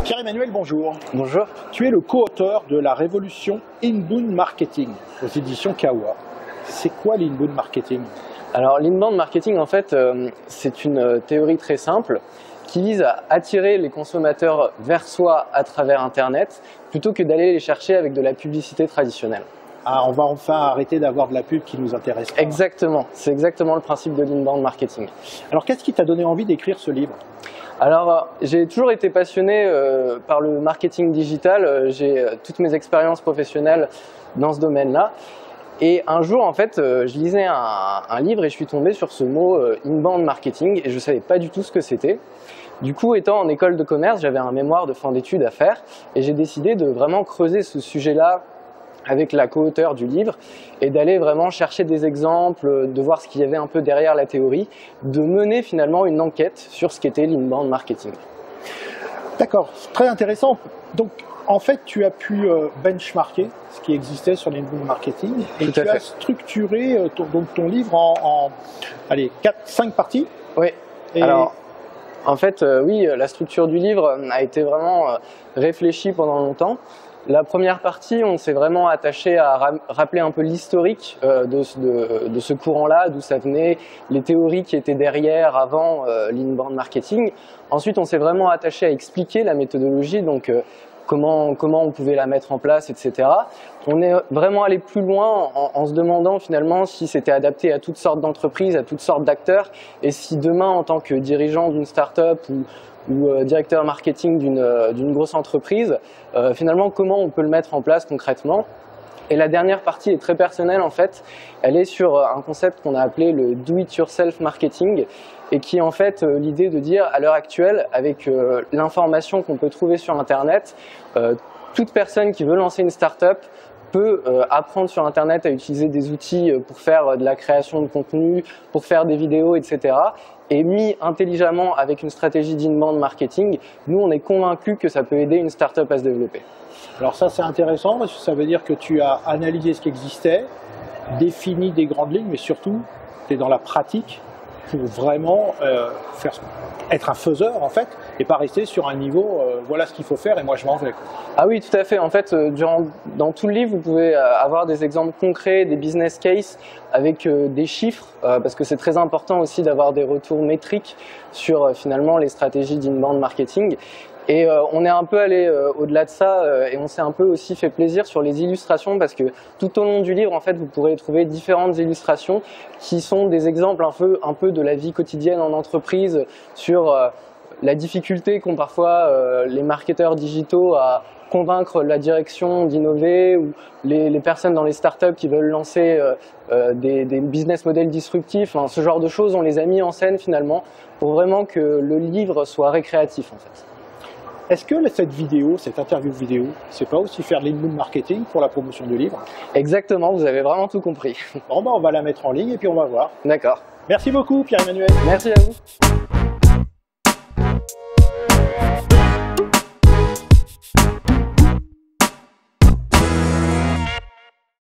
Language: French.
Pierre-Emmanuel, bonjour. Bonjour. Tu es le co-auteur de La Révolution Inbound Marketing aux éditions Kawa. C'est quoi l'inbound marketing? Alors l'inbound marketing, en fait, c'est une théorie très simple qui vise à attirer les consommateurs vers soi à travers Internet plutôt que d'aller les chercher avec de la publicité traditionnelle. Ah, on va enfin arrêter d'avoir de la pub qui nous intéresse pas. Exactement, c'est exactement le principe de l'inbound marketing. Alors qu'est-ce qui t'a donné envie d'écrire ce livre? Alors, j'ai toujours été passionné par le marketing digital. J'ai toutes mes expériences professionnelles dans ce domaine-là. Et un jour, en fait, je lisais un livre et je suis tombé sur ce mot inbound marketing et je ne savais pas du tout ce que c'était. Du coup, étant en école de commerce, j'avais un mémoire de fin d'études à faire et j'ai décidé de vraiment creuser ce sujet-là avec la co-auteure du livre et d'aller vraiment chercher des exemples, de voir ce qu'il y avait un peu derrière la théorie, de mener finalement une enquête sur ce qu'était l'inbound marketing. D'accord, très intéressant. Donc en fait, tu as pu benchmarker ce qui existait sur l'inbound marketing et tu as structuré ton livre en 5 parties. Oui. Et alors, en fait, oui, la structure du livre a été vraiment réfléchie pendant longtemps. La première partie, on s'est vraiment attaché à rappeler un peu l'historique de ce courant-là, d'où ça venait, les théories qui étaient derrière, avant l'inbound marketing. Ensuite, on s'est vraiment attaché à expliquer la méthodologie, donc comment on pouvait la mettre en place, etc. On est vraiment allé plus loin en se demandant finalement si c'était adapté à toutes sortes d'entreprises, à toutes sortes d'acteurs, et si demain, en tant que dirigeant d'une start-up ou directeur marketing d'une grosse entreprise, finalement comment on peut le mettre en place concrètement. Et la dernière partie est très personnelle en fait, elle est sur un concept qu'on a appelé le do-it-yourself marketing et qui est en fait l'idée de dire à l'heure actuelle, avec l'information qu'on peut trouver sur Internet, toute personne qui veut lancer une start-up peut apprendre sur Internet à utiliser des outils pour faire de la création de contenu, pour faire des vidéos, etc. Et mis intelligemment avec une stratégie d'inbound marketing, nous on est convaincus que ça peut aider une start-up à se développer. Alors ça c'est intéressant parce que ça veut dire que tu as analysé ce qui existait, défini des grandes lignes, mais surtout tu es dans la pratique pour vraiment être un faiseur en fait et pas rester sur un niveau voilà ce qu'il faut faire et moi je m'en vais. Ah oui, tout à fait. En fait, dans tout le livre, vous pouvez avoir des exemples concrets, des business cases avec des chiffres parce que c'est très important aussi d'avoir des retours métriques sur finalement les stratégies d'inbound marketing. Et on est un peu allé au-delà de ça et on s'est un peu aussi fait plaisir sur les illustrations parce que tout au long du livre, en fait, vous pourrez trouver différentes illustrations qui sont des exemples un peu de la vie quotidienne en entreprise sur la difficulté qu'ont parfois les marketeurs digitaux à convaincre la direction d'innover ou les personnes dans les startups qui veulent lancer des business models disruptifs. Hein, ce genre de choses, on les a mis en scène finalement pour vraiment que le livre soit récréatif en fait. Est-ce que cette interview vidéo, c'est pas aussi faire de l'inbound marketing pour la promotion du livre? Exactement, vous avez vraiment tout compris. Bon, on va la mettre en ligne et puis on va voir. D'accord. Merci beaucoup Pierre-Emmanuel. Merci à vous.